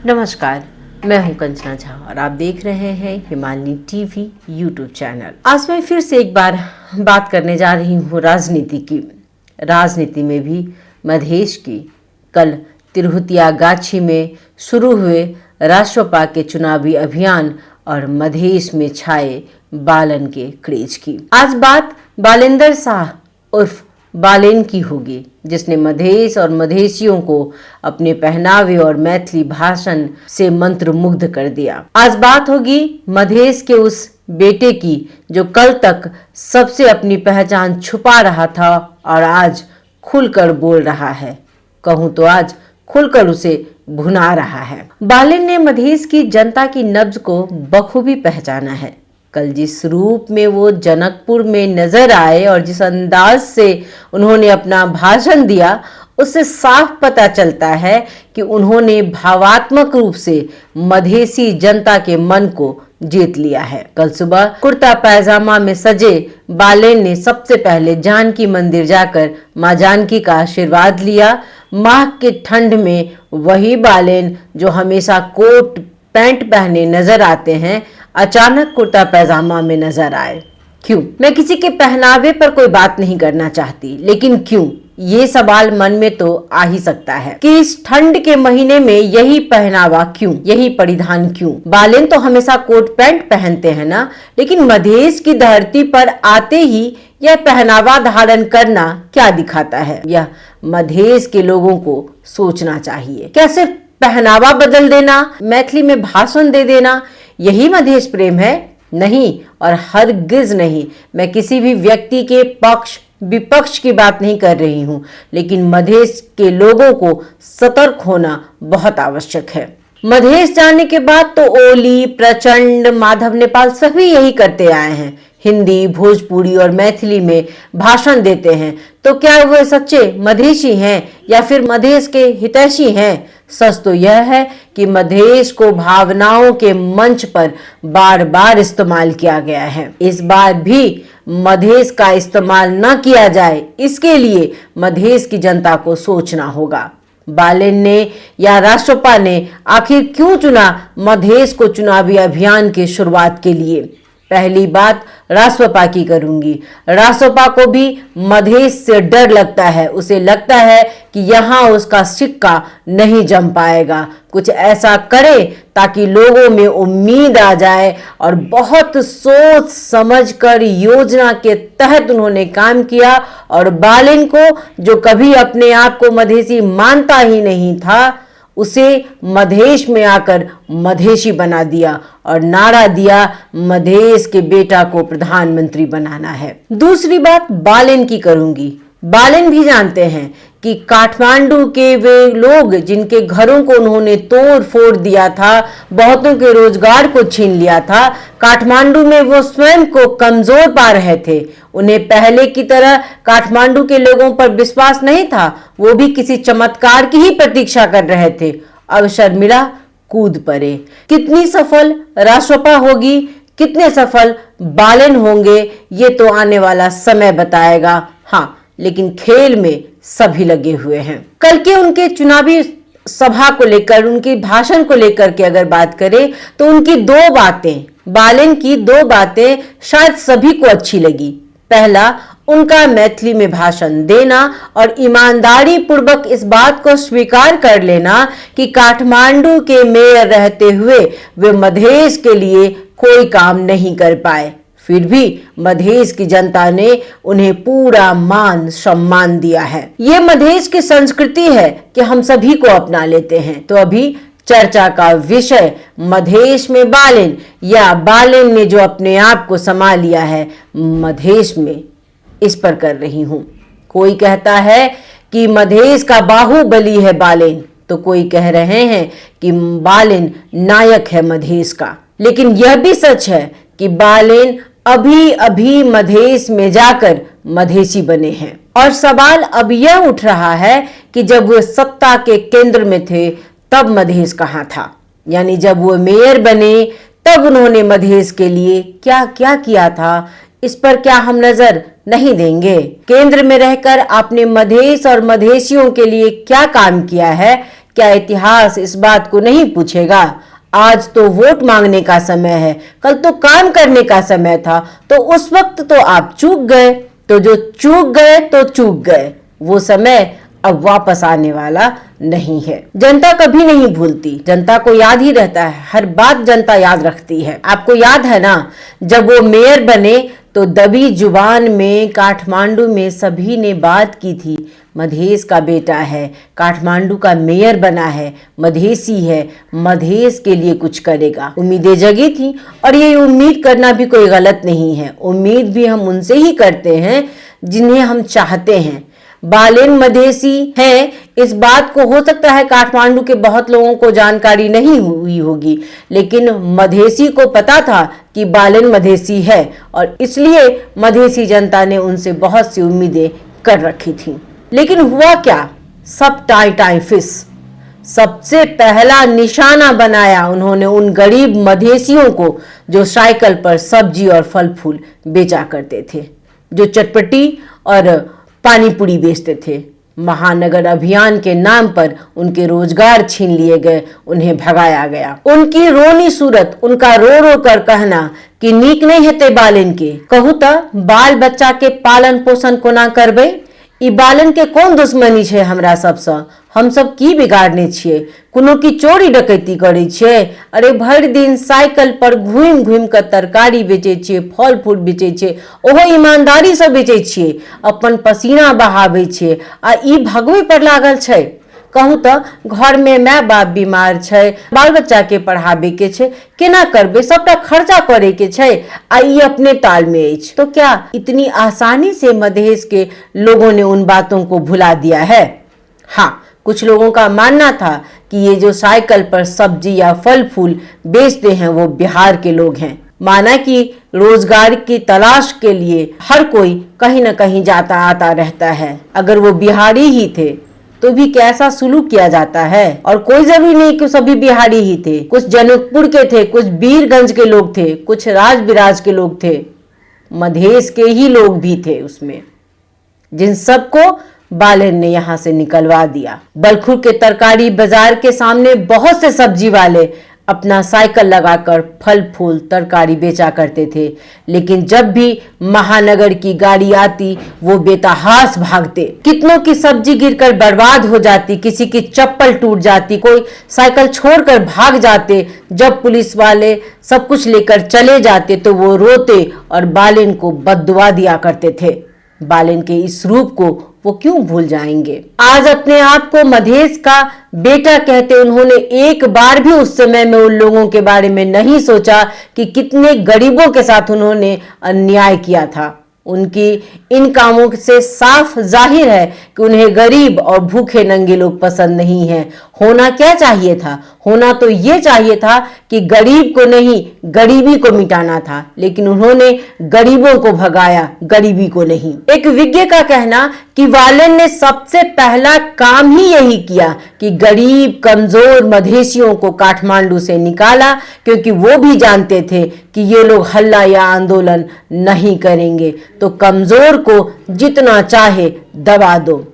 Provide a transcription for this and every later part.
नमस्कार, मैं हूं कंचना झा और आप देख रहे हैं हिमालय टीवी यूट्यूब चैनल। आज मैं फिर से एक बार बात करने जा रही हूं राजनीति की। राजनीति में भी मधेश की। कल तिरहुतियागाछी में शुरू हुए राष्ट्रपा के चुनावी अभियान और मधेश में छाए बालन के क्रेज की। आज बात बालेंद्र शाह उर्फ बालेन की होगी, जिसने मधेश और मधेशियों को अपने पहनावे और मैथिली भाषण से मंत्रमुग्ध कर दिया। आज बात होगी मधेश के उस बेटे की जो कल तक सबसे अपनी पहचान छुपा रहा था और आज खुलकर बोल रहा है। कहूँ तो आज खुलकर उसे भुना रहा है। बालेन ने मधेश की जनता की नब्ज को बखूबी पहचाना है। कल जिस रूप में वो जनकपुर में नजर आए और जिस अंदाज से उन्होंने अपना भाषण दिया, उससे साफ पता चलता है कि उन्होंने भावात्मक रूप से मधेसी जनता के मन को जीत लिया है। कल सुबह कुर्ता पैजामा में सजे बालेन ने सबसे पहले जानकी मंदिर जाकर मां जानकी का आशीर्वाद लिया। माह के ठंड में वही बालेन जो हमेशा कोट पैंट पहने नजर आते हैं, अचानक कुर्ता पैजामा में नजर आए। क्यों? मैं किसी के पहनावे पर कोई बात नहीं करना चाहती, लेकिन क्यों, ये सवाल मन में तो आ ही सकता है कि इस ठंड के महीने में यही पहनावा क्यों, यही परिधान क्यों? बालेन तो हमेशा कोट पैंट पहनते हैं ना, लेकिन मधेश की धरती पर आते ही यह पहनावा धारण करना क्या दिखाता है? यह मधेश के लोगों को सोचना चाहिए। क्या सिर्फ पहनावा बदल देना, मैथिली में भाषण दे देना, यही मधेश प्रेम है? नहीं, और हरगिज नहीं। मैं किसी भी व्यक्ति के पक्ष विपक्ष की बात नहीं कर रही हूं, लेकिन मधेश के लोगों को सतर्क होना बहुत आवश्यक है। मधेश जाने के बाद तो ओली, प्रचंड, माधव नेपाल सभी यही करते आए हैं। हिंदी, भोजपुरी और मैथिली में भाषण देते हैं। तो क्या वो सच्चे मधेशी हैं या फिर मधेश के हितैषी हैं? सच तो यह है कि मधेश को भावनाओं के मंच पर बार बार इस्तेमाल किया गया है। इस बार भी मधेश का इस्तेमाल न किया जाए, इसके लिए मधेश की जनता को सोचना होगा। बालेन ने या राष्ट्रपा ने आखिर क्यों चुना मधेश को चुनावी अभियान की शुरुआत के लिए? पहली बात राष्ट्रपा की करूंगी। राष्ट्रपा को भी मधेश से डर लगता है। उसे लगता है कि यहाँ उसका सिक्का नहीं जम पाएगा। कुछ ऐसा करे ताकि लोगों में उम्मीद आ जाए, और बहुत सोच समझकर योजना के तहत उन्होंने काम किया और बालेन को, जो कभी अपने आप को मधेसी मानता ही नहीं था, उसे मधेश में आकर मधेशी बना दिया और नारा दिया मधेश के बेटा को प्रधानमंत्री बनाना है। दूसरी बात बालेन की करूंगी। बालेन भी जानते हैं कि काठमांडू के वे लोग जिनके घरों को उन्होंने तोड़ फोड़ दिया था, बहुतों के रोजगार को छीन लिया था, काठमांडू में वो स्वयं को कमजोर पा रहे थे। उन्हें पहले की तरह काठमांडू के लोगों पर विश्वास नहीं था। वो भी किसी चमत्कार की ही प्रतीक्षा कर रहे थे। अवसर मिला, कूद पड़े। कितनी सफल राष्ट्रपा होगी, कितने सफल बालेन होंगे, ये तो आने वाला समय बताएगा। हाँ, लेकिन खेल में सभी लगे हुए हैं। कल के उनके चुनावी सभा को लेकर, उनके भाषण को लेकर के अगर बात करें तो उनकी दो बातें, बालेन की दो बातें शायद सभी को अच्छी लगी। पहला, उनका मैथिली में भाषण देना और ईमानदारी पूर्वक इस बात को स्वीकार कर लेना कि काठमांडू के मेयर रहते हुए वे मधेश के लिए कोई काम नहीं कर पाए। फिर भी मधेश की जनता ने उन्हें पूरा मान सम्मान दिया है। ये मधेश की संस्कृति है कि हम सभी को अपना लेते हैं। तो अभी चर्चा का विषय मधेश में बालेन या बालेन ने जो अपने आप को समा लिया है मधेश में, इस पर कर रही हूं। कोई कहता है कि मधेश का बाहुबली है बालेन, तो कोई कह रहे हैं कि बालेन नायक है मधेश का। लेकिन यह भी सच है कि बालेन अभी अभी मधेश में जाकर मधेशी बने हैं। और सवाल अब यह उठ रहा है कि जब वो सत्ता के केंद्र में थे तब मधेश कहाँ था? यानी जब वो मेयर बने तब उन्होंने मधेश के लिए क्या क्या किया था, इस पर क्या हम नजर नहीं देंगे? केंद्र में रहकर आपने मधेश और मधेशियों के लिए क्या काम किया है, क्या इतिहास इस बात को नहीं पूछेगा? आज तो वोट मांगने का समय है, कल तो काम करने का समय था, तो उस वक्त तो आप चूक गए। तो जो चूक गए तो चूक गए, वो समय अब वापस आने वाला नहीं है। जनता कभी नहीं भूलती, जनता को याद ही रहता है, हर बात जनता याद रखती है। आपको याद है ना, जब वो मेयर बने तो दबी जुबान में काठमांडू में सभी ने बात की थी, मधेश का बेटा है, काठमांडू का मेयर बना है, मधेसी है, मधेश के लिए कुछ करेगा। उम्मीदें जगी थी और ये उम्मीद करना भी कोई गलत नहीं है। उम्मीद भी हम उनसे ही करते हैं जिन्हें हम चाहते हैं। बालेन मधेसी है, इस बात को हो सकता है काठमांडू के बहुत लोगों को जानकारी नहीं हुई होगी, लेकिन मधेसी को पता था कि बालेन मधेसी है और इसलिए मधेसी जनता ने उनसे बहुत सी उम्मीदें कर रखी थी। लेकिन हुआ क्या? सब टाई टाई फिस। सबसे पहला निशाना बनाया उन्होंने उन गरीब मधेसियों को जो साइकिल पर सब्जी और फल फूल बेचा करते थे, जो चटपटी और पानी पूरी बेचते थे। महानगर अभियान के नाम पर उनके रोजगार छीन लिए गए, उन्हें भगाया गया। उनकी रोनी सूरत, उनका रो रो कर कहना कि नीक नहीं हेते बालन के, कहू तो बाल बच्चा के पालन पोषण कोना करबे। ई बालन के कौन दुश्मनी छे हमरा सबसे? हम सब की बिगाड़ने छिए? कोनो की चोरी डकैती करे छिए? अरे भर दिन साइकिल पर घूम घूम कर तरकारी बेचे छिए, फल फूल बेचे छिए, ओहो ईमानदारी से बेचे छिए, अपन पसीना बहावे छिए, आ ई भगवे पर लागल छै। कहूँ तो घर में माय बाप बीमार छै, बाल बच्चा के पढ़ाबे के छै, केना करबे? सबटा खर्चा करे के छै, आ ई अपने ताल में अछि। तो क्या इतनी आसानी से मधेश के लोगों ने उन बातों को भुला दिया है? हाँ, कुछ लोगों का मानना था कि ये जो साइकिल पर सब्जी या फल फूल बेचते हैं वो बिहार के लोग हैं। माना कि रोजगार की तलाश के लिए हर कोई कहीं ना कहीं जाता आता रहता है। अगर वो बिहारी ही थे तो भी कैसा सुलूक किया जाता है? और कोई जरूरी नहीं कि सभी बिहारी ही थे, कुछ जनकपुर के थे, कुछ बीरगंज के लोग थे, कुछ राज बिराज के लोग थे, मधेश के ही लोग भी थे उसमें, जिन सबको बालन ने यहां से निकलवा दिया। बलखुर के तरकारी बाजार के सामने बहुत से सब्जी वाले अपना साइकिल लगाकर फल फूल तरकारी बेचा करते थे, लेकिन जब भी महानगर की गाड़ी आती वो बेतहाश भागते। कितनों की सब्जी गिरकर बर्बाद हो जाती, किसी की चप्पल टूट जाती, कोई साइकिल छोड़कर भाग जाते। जब पुलिस वाले सब कुछ लेकर चले जाते तो वो रोते और बालन को बद्दुआ दिया करते थे। बालन के इस रूप को वो क्यों भूल जाएंगे? आज अपने आप को मधेश का बेटा कहते उन्होंने एक बार भी उस समय में उन लोगों के बारे में नहीं सोचा कि कितने गरीबों के साथ उन्होंने अन्याय किया था। उनकी इन कामों से साफ जाहिर है कि उन्हें गरीब और भूखे नंगे लोग पसंद नहीं है। होना क्या चाहिए था? होना तो ये चाहिए था कि गरीब को नहीं गरीबी को मिटाना था, लेकिन उन्होंने गरीबों को भगाया, गरीबी को नहीं। एक विज्ञ का कहना कि बालन ने सबसे पहला काम ही यही किया कि गरीब कमजोर मधेसियों को काठमांडू से निकाला, क्योंकि वो भी जानते थे कि ये लोग हल्ला या आंदोलन नहीं करेंगे, तो कमजोर को जितना चाहे दबा दो।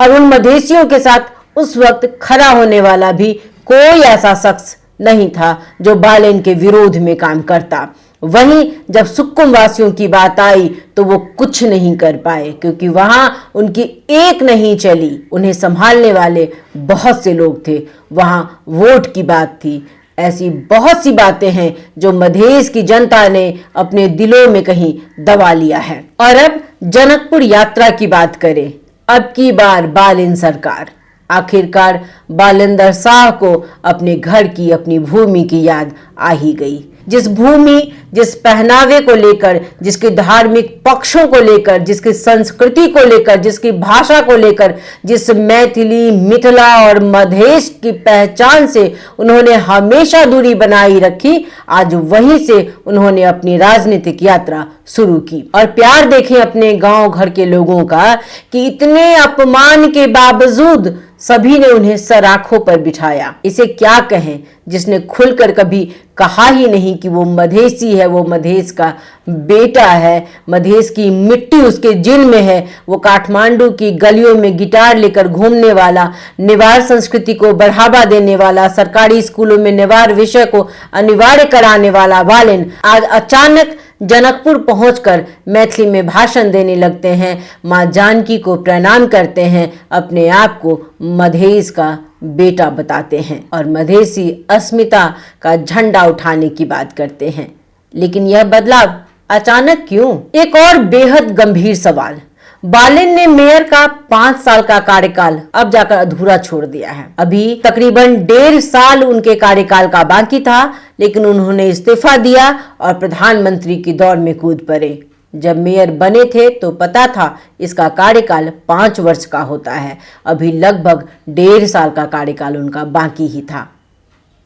और उन मधेसियों के साथ उस वक्त खड़ा होने वाला भी कोई ऐसा शख्स नहीं था जो बालन के विरोध में काम करता। वहीं जब सुक्कुम वासियों की बात आई तो वो कुछ नहीं कर पाए, क्योंकि वहां उनकी एक नहीं चली। उन्हें संभालने वाले बहुत से लोग थे। वहां वोट की बात थी। ऐसी बहुत सी बातें हैं जो मधेश की जनता ने अपने दिलों में कहीं दबा लिया है। और अब जनकपुर यात्रा की बात करें। अब की बार बालन सरकार, आखिरकार बालेंद्र शाह को अपने घर की, अपनी भूमि की याद आ ही गई। जिस भूमि, जिस पहनावे को लेकर, जिसके धार्मिक पक्षों को लेकर, जिसकी संस्कृति को लेकर, जिसकी भाषा को लेकर, जिस मैथिली, मिथिला और मधेश की पहचान से उन्होंने हमेशा दूरी बनाई रखी, आज वहीं से उन्होंने अपनी राजनीतिक यात्रा शुरू की। और प्यार देखें अपने गांव घर के लोगों का कि इतने अपमान के बावजूद सभी ने उन्हें सराखों पर बिठाया। इसे क्या कहें जिसने खुलकर कभी कहा ही नहीं कि वो मधेसी है, वो मधेश का बेटा है, मधेश की मिट्टी उसके जिन में है। वो काठमांडू की गलियों में गिटार लेकर घूमने वाला, नेवार संस्कृति को बढ़ावा देने वाला, सरकारी स्कूलों में नेवार विषय को अनिवार्य कराने वाला बालेन आज अचानक जनकपुर पहुंचकर मैथिली में भाषण देने लगते हैं, मां जानकी को प्रणाम करते हैं, अपने आप को मधेश का बेटा बताते हैं और मधेसी अस्मिता का झंडा उठाने की बात करते हैं। लेकिन यह बदलाव अचानक क्यों? एक और बेहद गंभीर सवाल, बालेन ने मेयर का 5 साल का कार्यकाल अब जाकर अधूरा छोड़ दिया है। अभी तकरीबन 1.5 साल उनके कार्यकाल का बाकी था, लेकिन उन्होंने इस्तीफा दिया और प्रधानमंत्री की दौड़ में कूद पड़े। जब मेयर बने थे तो पता था इसका कार्यकाल 5 वर्ष का होता है। अभी लगभग 1.5 साल का कार्यकाल उनका बाकी ही था।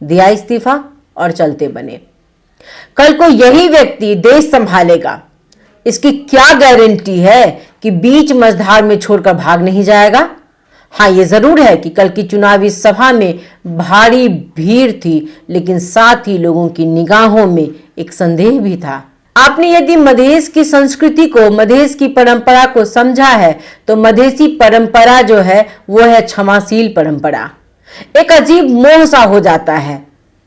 दिया इस्तीफा और चलते बने। कल को यही व्यक्ति देश संभालेगा, इसकी क्या गारंटी है कि बीच मझधार में छोड़कर भाग नहीं जाएगा? हाँ, ये जरूर है कि कल की चुनावी सभा में भारी भीड़ थी, लेकिन साथ ही लोगों की निगाहों में एक संदेह भी था। आपने यदि मधेश की संस्कृति को, मधेश की परंपरा को समझा है तो मधेसी परंपरा जो है वो है क्षमाशील परंपरा। एक अजीब मोह सा हो जाता है,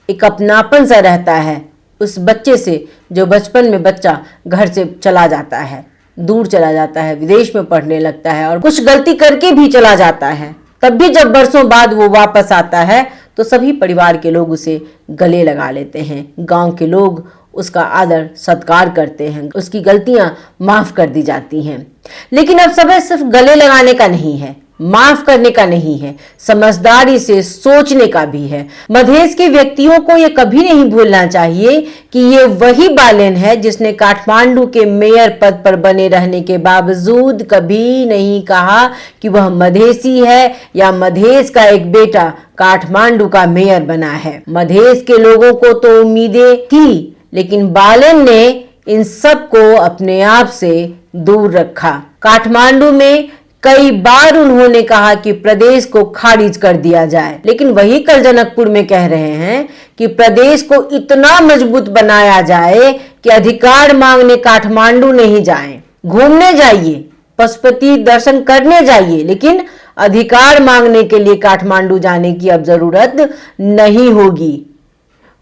एक अपनापन सा रहता है उस बच्चे से जो बचपन में बच्चा घर से चला जाता है, दूर चला जाता है, विदेश में पढ़ने लगता है और कुछ गलती करके भी चला जाता है। तब भी जब बरसों बाद वो वापस आता है तो सभी परिवार के लोग उसे गले लगा लेते हैं, गांव के लोग उसका आदर सत्कार करते हैं, उसकी गलतियां माफ कर दी जाती हैं। लेकिन अब समय सिर्फ गले लगाने का नहीं है, माफ करने का नहीं है, समझदारी से सोचने का भी है। मधेश के व्यक्तियों को यह कभी नहीं भूलना चाहिए कि ये वही बालेन है जिसने काठमांडू के मेयर पद पर बने रहने के बावजूद कभी नहीं कहा कि वह मधेसी है या मधेश का एक बेटा काठमांडू का मेयर बना है। मधेश के लोगों को तो उम्मीदें थी, लेकिन बालेन ने इन सब को अपने आप से दूर रखा। काठमांडू में कई बार उन्होंने कहा कि प्रदेश को खारिज कर दिया जाए, लेकिन वही कल जनकपुर में कह रहे हैं कि प्रदेश को इतना मजबूत बनाया जाए कि अधिकार मांगने काठमांडू नहीं जाएं, घूमने जाइए, पशुपति दर्शन करने जाइए, लेकिन अधिकार मांगने के लिए काठमांडू जाने की अब जरूरत नहीं होगी।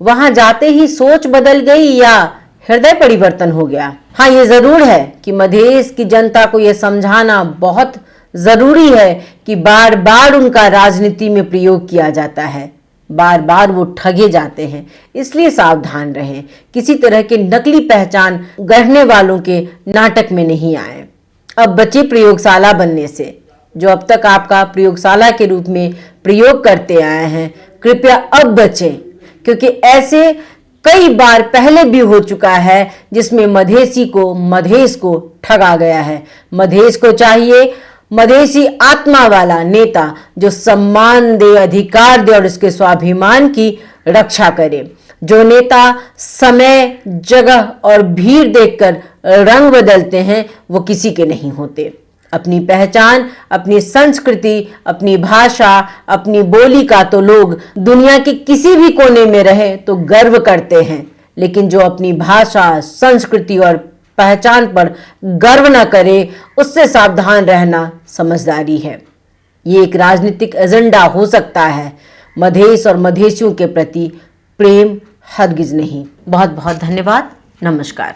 वहां जाते ही सोच बदल गई या हृदय परिवर्तन हो गया? हाँ, ये जरूर है कि मधेश की जनता को यह समझाना बहुत जरूरी है कि बार बार उनका राजनीति में प्रयोग किया जाता है, बार बार वो ठगे जाते हैं, इसलिए सावधान रहें। किसी तरह के नकली पहचान गढ़ने वालों के नाटक में नहीं आए। अब बचे प्रयोगशाला बनने से। जो अब तक आपका प्रयोगशाला के रूप में प्रयोग करते आए हैं, कृपया अब बचें, क्योंकि ऐसे कई बार पहले भी हो चुका है जिसमें मधेसी को, मधेश को ठगा गया है। मधेश को चाहिए मधेसी आत्मा वाला नेता जो सम्मान दे, अधिकार दे और उसके स्वाभिमान की रक्षा करे। जो नेता समय, जगह और भीड़ देखकर रंग बदलते हैं वो किसी के नहीं होते। अपनी पहचान, अपनी संस्कृति, अपनी भाषा, अपनी बोली का तो लोग दुनिया के किसी भी कोने में रहे तो गर्व करते हैं, लेकिन जो अपनी भाषा, संस्कृति और पहचान पर गर्व न करे उससे सावधान रहना समझदारी है। ये एक राजनीतिक एजेंडा हो सकता है, मधेश और मधेशियों के प्रति प्रेम हरगिज नहीं। बहुत बहुत धन्यवाद। नमस्कार।